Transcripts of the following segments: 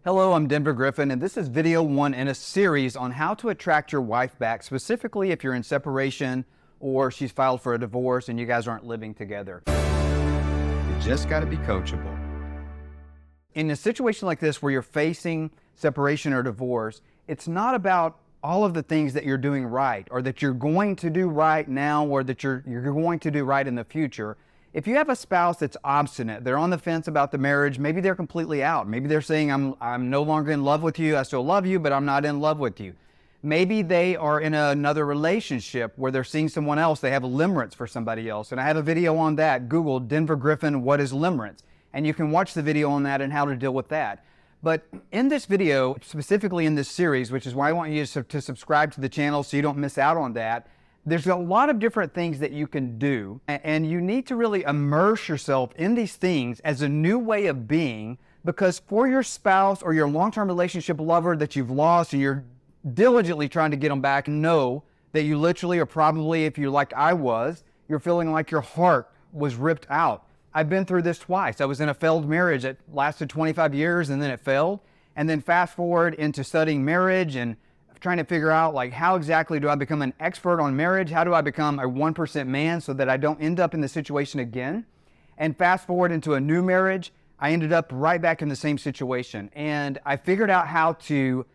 Hello, I'm Denver Griffin, and this is video 1 in a series on how to attract your wife back, specifically if you're in separation or she's filed for a divorce and you guys aren't living together. You just got to be coachable. In a situation like this where you're facing separation or divorce, it's not about all of the things that you're doing right or that you're going to do right now or that you're going to do right in the future. If you have a spouse that's obstinate, they're on the fence about the marriage, maybe they're completely out. Maybe they're saying, I'm no longer in love with you, I still love you, but I'm not in love with you. Maybe they are in another relationship where they're seeing someone else, they have a limerence for somebody else. And I have a video on that. Google Denver Griffin, what is limerence? And you can watch the video on that and how to deal with that. But in this video, specifically in this series, which is why I want you to subscribe to the channel so you don't miss out on that, there's a lot of different things that you can do, and you need to really immerse yourself in these things as a new way of being, because for your spouse or your long-term relationship lover that you've lost and you're diligently trying to get them back, know that you literally are probably, if you're like I was, you're feeling like your heart was ripped out. I've been through this twice. I was in a failed marriage that lasted 25 years and then it failed. And then fast forward into studying marriage and trying to figure out, like, how exactly do I become an expert on marriage? How do I become a 1% man so that I don't end up in the situation again? And fast forward into a new marriage, I ended up right back in the same situation. And I figured out how to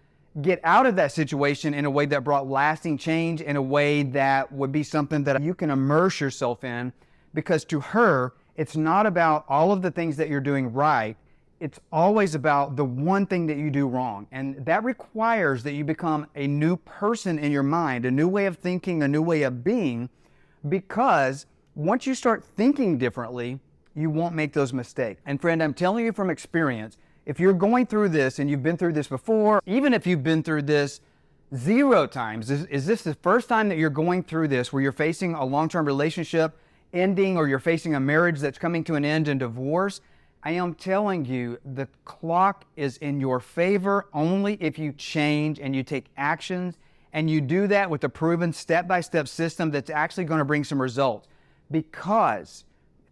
get out of that situation in a way that brought lasting change, in a way that would be something that you can immerse yourself in, because to her, it's not about all of the things that you're doing right. It's always about the one thing that you do wrong. And that requires that you become a new person in your mind, a new way of thinking, a new way of being, because once you start thinking differently, you won't make those mistakes. And friend, I'm telling you from experience, if you're going through this and you've been through this before, even if you've been through this 0 times, is this the first time that you're going through this where you're facing a long-term relationship ending or you're facing a marriage that's coming to an end and divorce? I am telling you, the clock is in your favor only if you change and you take actions, and you do that with a proven step-by-step system that's actually going to bring some results. Because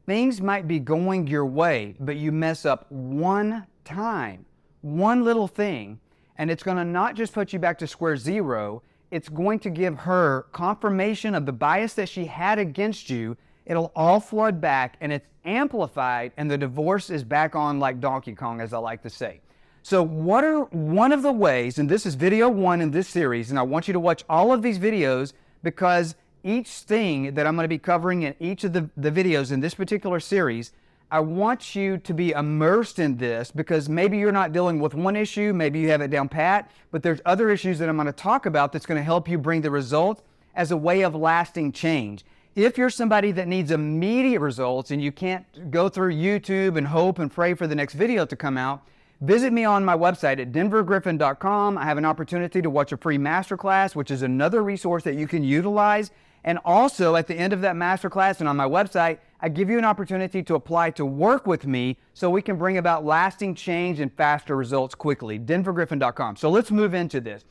things might be going your way, but you mess up one time, one little thing, and it's going to not just put you back to square zero, it's going to give her confirmation of the bias that she had against you. It'll all flood back and it's amplified, and the divorce is back on like Donkey Kong, as I like to say. So what are one of the ways, and this is video 1 in this series, and I want you to watch all of these videos, because each thing that I'm going to be covering in each of the videos in this particular series, I want you to be immersed in this, because maybe you're not dealing with one issue, maybe you have it down pat, but there's other issues that I'm going to talk about that's going to help you bring the results as a way of lasting change. If you're somebody that needs immediate results and you can't go through YouTube and hope and pray for the next video to come out, visit me on my website at denvergriffin.com. I have an opportunity to watch a free masterclass, which is another resource that you can utilize. And also at the end of that masterclass and on my website, I give you an opportunity to apply to work with me so we can bring about lasting change and faster results quickly. denvergriffin.com. So let's move into this.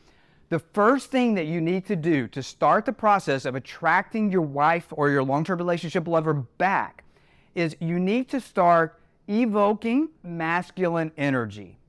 The first thing that you need to do to start the process of attracting your wife or your long-term relationship lover back is you need to start evoking masculine energy.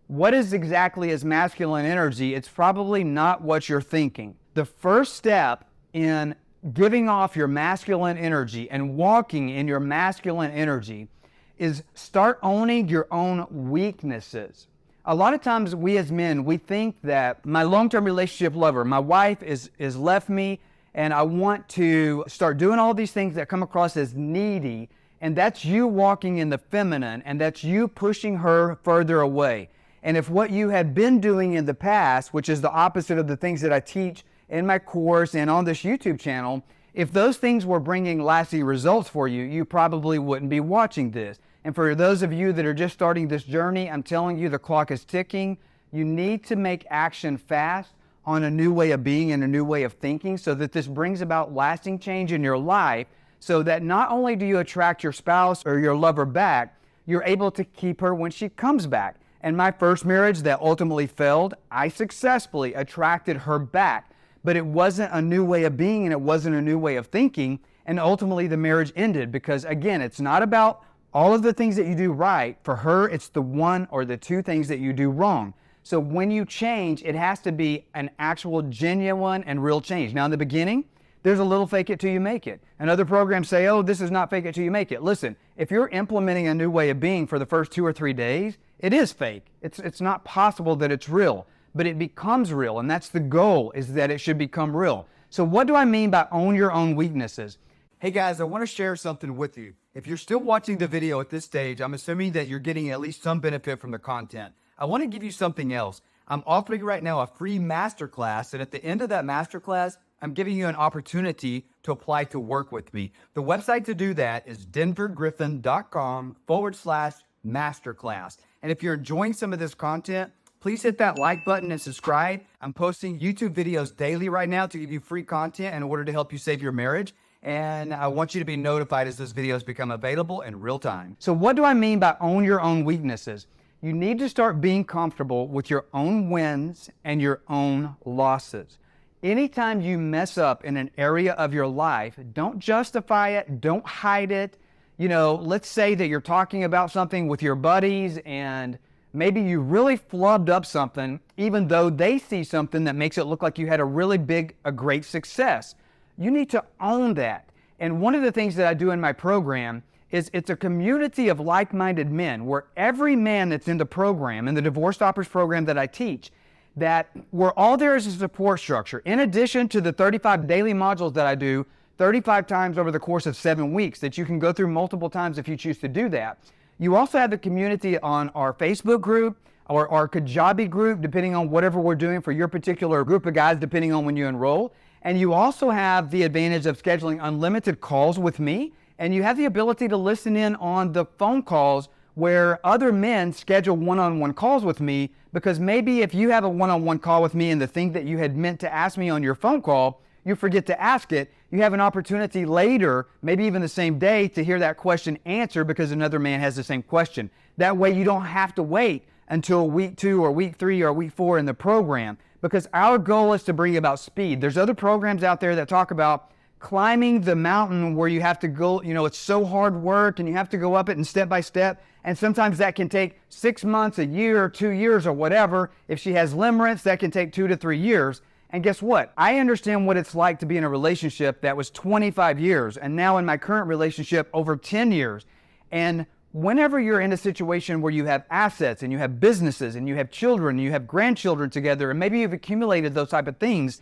What is exactly is masculine energy? It's probably not what you're thinking. The first step in giving off your masculine energy and walking in your masculine energy is start owning your own weaknesses. A lot of times we as men, we think that my long-term relationship lover, my wife is left me, and I want to start doing all these things that come across as needy, and that's you walking in the feminine, and that's you pushing her further away. And if what you had been doing in the past, which is the opposite of the things that I teach in my course and on this YouTube channel, if those things were bringing lasting results for you, you probably wouldn't be watching this. And for those of you that are just starting this journey, I'm telling you, the clock is ticking. You need to make action fast on a new way of being and a new way of thinking, so that this brings about lasting change in your life, so that not only do you attract your spouse or your lover back, you're able to keep her when she comes back. In my first marriage that ultimately failed, I successfully attracted her back, but it wasn't a new way of being and it wasn't a new way of thinking, and ultimately the marriage ended because, again, it's not about All of the things that you do right, for her, it's the one or the two things that you do wrong. So when you change, it has to be an actual genuine and real change. Now in the beginning, there's a little fake it till you make it. And other programs say, oh, this is not fake it till you make it. Listen, if you're implementing a new way of being for the first 2 or 3 days, it is fake. It's not possible that it's real, but it becomes real. And that's the goal, is that it should become real. So what do I mean by own your own weaknesses? Hey guys, I want to share something with you. If you're still watching the video at this stage, I'm assuming that you're getting at least some benefit from the content. I want to give you something else. I'm offering right now a free masterclass, and at the end of that masterclass, I'm giving you an opportunity to apply to work with me. The website to do that is denvergriffin.com/masterclass. And if you're enjoying some of this content, please hit that like button and subscribe. I'm posting YouTube videos daily right now to give you free content in order to help you save your marriage. And I want you to be notified as those videos become available in real time. So what do I mean by own your own weaknesses? You need to start being comfortable with your own wins and your own losses. Anytime you mess up in an area of your life, don't justify it, don't hide it. You know, let's say that you're talking about something with your buddies and maybe you really flubbed up something, even though they see something that makes it look like you had a really a great success. You need to own that. And one of the things that I do in my program is it's a community of like-minded men where every man that's in the program, in the Divorce Stoppers program that I teach, that we're all there as a support structure. In addition to the 35 daily modules that I do 35 times over the course of 7 weeks that you can go through multiple times if you choose to do that. You also have the community on our Facebook group or our Kajabi group, depending on whatever we're doing for your particular group of guys, depending on when you enroll. And you also have the advantage of scheduling unlimited calls with me. And you have the ability to listen in on the phone calls where other men schedule one-on-one calls with me, because maybe if you have a one-on-one call with me and the thing that you had meant to ask me on your phone call, you forget to ask it, you have an opportunity later, maybe even the same day, to hear that question answered because another man has the same question. That way you don't have to wait until week 2 or week 3 or week 4 in the program, because our goal is to bring about speed. There's other programs out there that talk about climbing the mountain where you have to go, you know, it's so hard work and you have to go up it and step by step. And sometimes that can take 6 months, a year, 2 years or whatever. If she has limerence, that can take 2 to 3 years. And guess what? I understand what it's like to be in a relationship that was 25 years and now in my current relationship over 10 years. And whenever you're in a situation where you have assets and you have businesses and you have children and you have grandchildren together and maybe you've accumulated those type of things,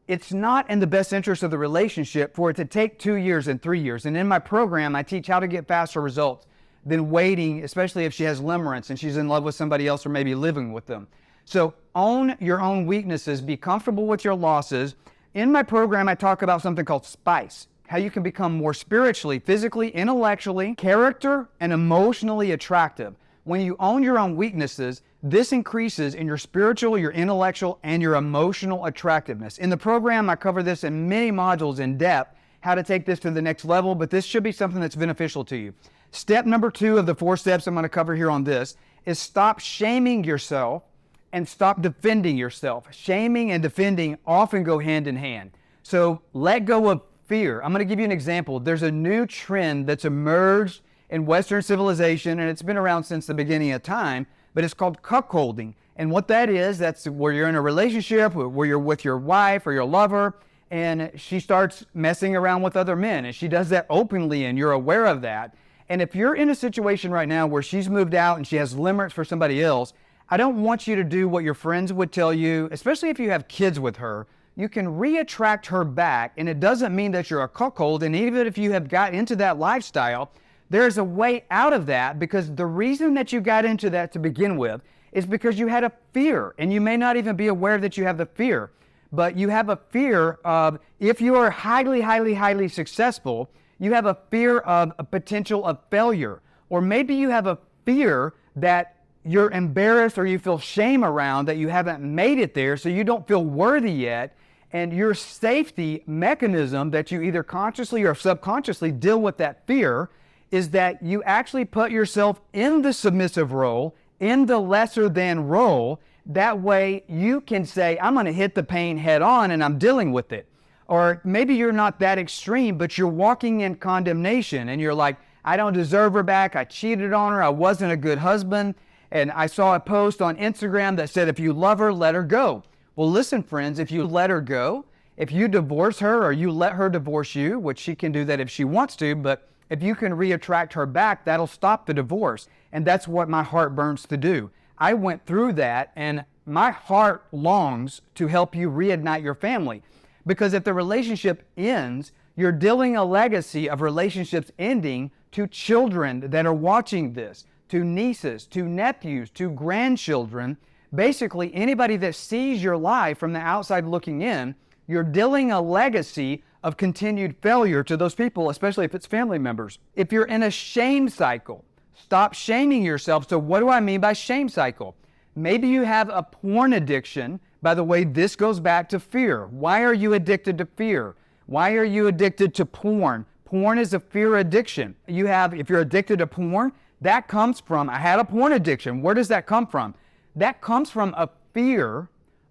it's not in the best interest of the relationship for it to take 2 years and 3 years. And in my program, I teach how to get faster results than waiting, especially if she has limerence and she's in love with somebody else or maybe living with them. So own your own weaknesses, be comfortable with your losses. In my program, I talk about something called SPICE, how you can become more spiritually, physically, intellectually, character, and emotionally attractive. When you own your own weaknesses, this increases in your spiritual, your intellectual, and your emotional attractiveness. In the program, I cover this in many modules in depth, how to take this to the next level, but this should be something that's beneficial to you. Step number 2 of the 4 steps I'm going to cover here on this is stop shaming yourself and stop defending yourself. Shaming and defending often go hand in hand. So let go of fear. I'm going to give you an example. There's a new trend that's emerged in Western civilization, and it's been around since the beginning of time, but it's called cuckolding. And what that is, that's where you're in a relationship, where you're with your wife or your lover, and she starts messing around with other men, and she does that openly, and you're aware of that. And if you're in a situation right now where she's moved out and she has limerence for somebody else, I don't want you to do what your friends would tell you, especially if you have kids with her. You can re-attract her back, and it doesn't mean that you're a cuckold, and even if you have got into that lifestyle, there's a way out of that, because the reason that you got into that to begin with is because you had a fear, and you may not even be aware that you have the fear, but you have a fear of, if you are highly, highly, highly successful, you have a fear of a potential of failure, or maybe you have a fear that you're embarrassed or you feel shame around that you haven't made it there, so you don't feel worthy yet. And your safety mechanism that you either consciously or subconsciously deal with that fear is that you actually put yourself in the submissive role, in the lesser than role. That way you can say, I'm going to hit the pain head on and I'm dealing with it. Or maybe you're not that extreme, but you're walking in condemnation and you're like, I don't deserve her back. I cheated on her. I wasn't a good husband. And I saw a post on Instagram that said, if you love her, let her go. Well, listen, friends, if you let her go, if you divorce her or you let her divorce you, which she can do that if she wants to, but if you can reattract her back, that'll stop the divorce. And that's what my heart burns to do. I went through that, and my heart longs to help you reignite your family. Because if the relationship ends, you're dealing a legacy of relationships ending to children that are watching this, to nieces, to nephews, to grandchildren. Basically, anybody that sees your life from the outside looking in, you're dealing a legacy of continued failure to those people, especially if it's family members. If you're in a shame cycle, stop shaming yourself. So what do I mean by shame cycle? Maybe you have a porn addiction. By the way, this goes back to fear. Why are you addicted to fear? Why are you addicted to porn? Porn is a fear addiction. If you're addicted to porn, that comes from, I had a porn addiction. Where does that come from? That comes from a fear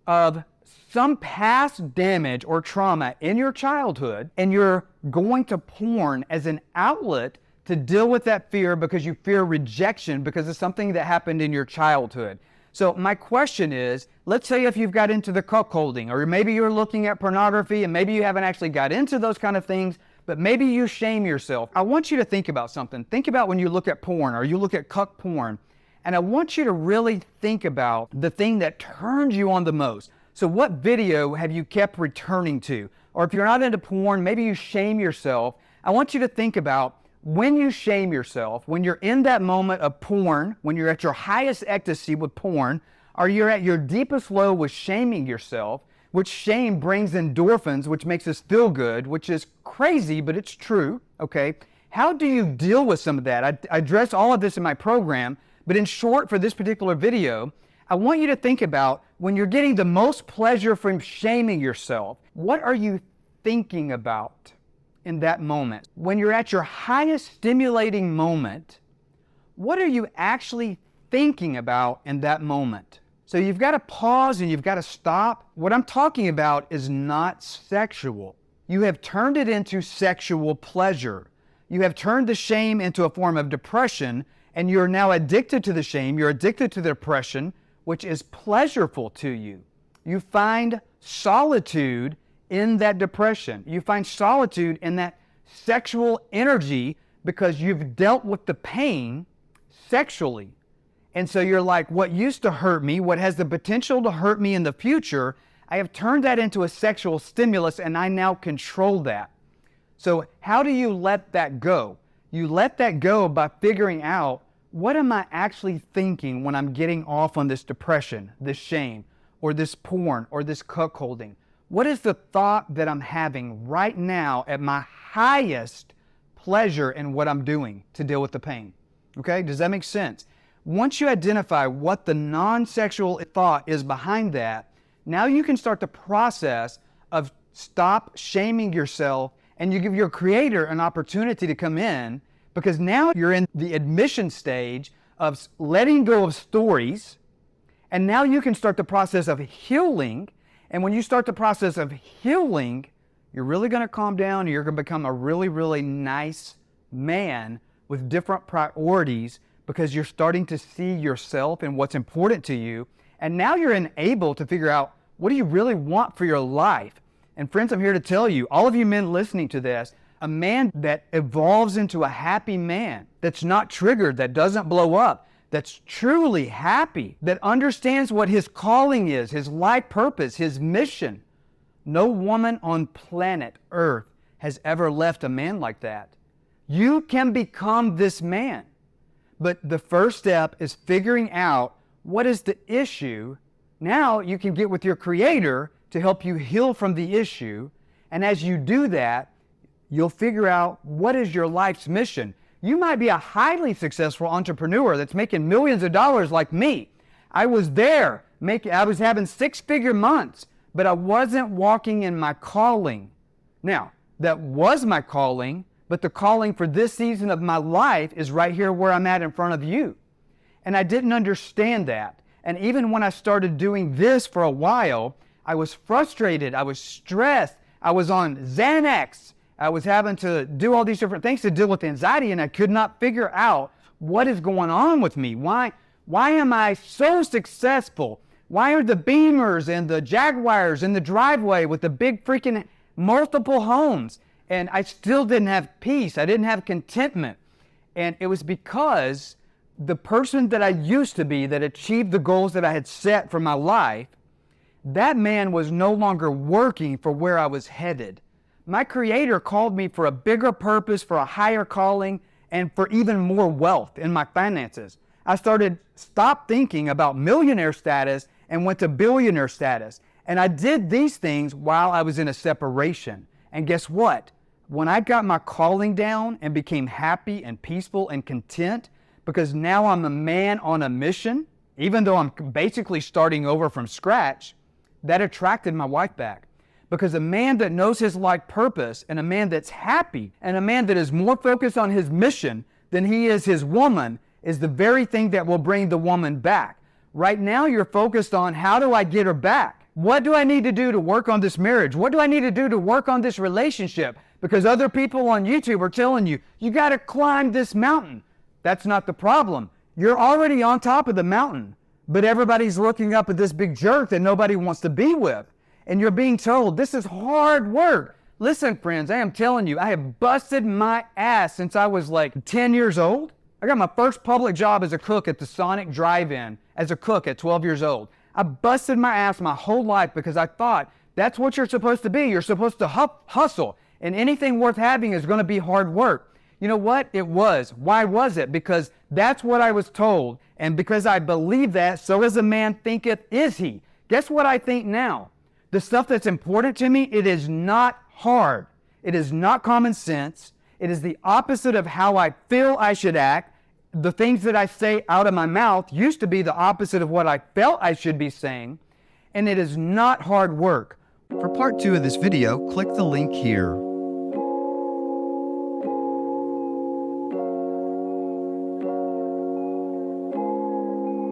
of some past damage or trauma in your childhood, and you're going to porn as an outlet to deal with that fear because you fear rejection because of something that happened in your childhood. So my question is, let's say if you've got into the cuckolding, or maybe you're looking at pornography and maybe you haven't actually got into those kind of things, but maybe you shame yourself. I want you to think about something. Think about when you look at porn or you look at cuck porn, and I want you to really think about the thing that turns you on the most. So what video have you kept returning to? Or if you're not into porn, maybe you shame yourself. I want you to think about when you shame yourself, when you're in that moment of porn, when you're at your highest ecstasy with porn, or you're at your deepest low with shaming yourself, which shame brings endorphins, which makes us feel good, which is crazy, but it's true, okay? How do you deal with some of that? I address all of this in my program, but in short, for this particular video, I want you to think about when you're getting the most pleasure from shaming yourself, what are you thinking about in that moment? When you're at your highest stimulating moment, what are you actually thinking about in that moment? So you've got to pause and you've got to stop. What I'm talking about is not sexual. You have turned it into sexual pleasure. You have turned the shame into a form of depression, and you're now addicted to the shame. You're addicted to the depression, which is pleasurable to you. You find solitude in that depression. You find solitude in that sexual energy because you've dealt with the pain sexually. And so you're like, what used to hurt me, what has the potential to hurt me in the future, I have turned that into a sexual stimulus and I now control that. So how do you let that go? You let that go by figuring out, what am I actually thinking when I'm getting off on this depression, this shame, or this porn, or this cuckolding? What is the thought that I'm having right now at my highest pleasure in what I'm doing to deal with the pain? Okay, does that make sense? Once you identify what the non-sexual thought is behind that, now you can start the process of stop shaming yourself, and you give your creator an opportunity to come in, because now you're in the admission stage of letting go of stories, and now you can start the process of healing. And when you start the process of healing, you're really going to calm down, and you're going to become a really, really nice man with different priorities, because you're starting to see yourself and what's important to you. And now you're able to figure out, what do you really want for your life? And friends, I'm here to tell you, all of you men listening to this, a man that evolves into a happy man, that's not triggered, that doesn't blow up, that's truly happy, that understands what his calling is, his life purpose, his mission. No woman on planet Earth has ever left a man like that. You can become this man. But the first step is figuring out what is the issue. Now you can get with your creator to help you heal from the issue. And as you do that, you'll figure out what is your life's mission. You might be a highly successful entrepreneur that's making millions of dollars like me. I was there. I was having six-figure months, but I wasn't walking in my calling. Now, that was my calling, but the calling for this season of my life is right here where I'm at in front of you. And I didn't understand that. And even when I started doing this for a while, I was frustrated, I was stressed, I was on Xanax, I was having to do all these different things to deal with anxiety, and I could not figure out what is going on with me. Why am I so successful? Why are the Beamers and the Jaguars in the driveway with the big freaking multiple homes? And I still didn't have peace. I didn't have contentment. And it was because the person that I used to be, that achieved the goals that I had set for my life, that man was no longer working for where I was headed. My Creator called me for a bigger purpose, for a higher calling, and for even more wealth in my finances. I stopped thinking about millionaire status and went to billionaire status. And I did these things while I was in a separation. And guess what? When I got my calling down and became happy and peaceful and content, because now I'm a man on a mission, even though I'm basically starting over from scratch, that attracted my wife back. Because a man that knows his life purpose, and a man that's happy, and a man that is more focused on his mission than he is his woman, is the very thing that will bring the woman back. Right now you're focused on, how do I get her back? What do I need to do to work on this marriage? What do I need to do to work on this relationship? Because other people on YouTube are telling you, you got to climb this mountain. That's not the problem. You're already on top of the mountain, but everybody's looking up at this big jerk that nobody wants to be with. And you're being told, this is hard work. Listen, friends, I am telling you, I have busted my ass since I was like 10 years old. I got my first public job as a cook at the Sonic Drive-In as a cook at 12 years old. I busted my ass my whole life because I thought that's what you're supposed to be. You're supposed to hustle, and anything worth having is going to be hard work. You know what? It was. Why was it? Because that's what I was told, and because I believe that, so as a man thinketh is he. Guess what I think now? The stuff that's important to me, it is not hard. It is not common sense. It is the opposite of how I feel I should act. The things that I say out of my mouth used to be the opposite of what I felt I should be saying. And it is not hard work. For part 2 of this video, click the link here.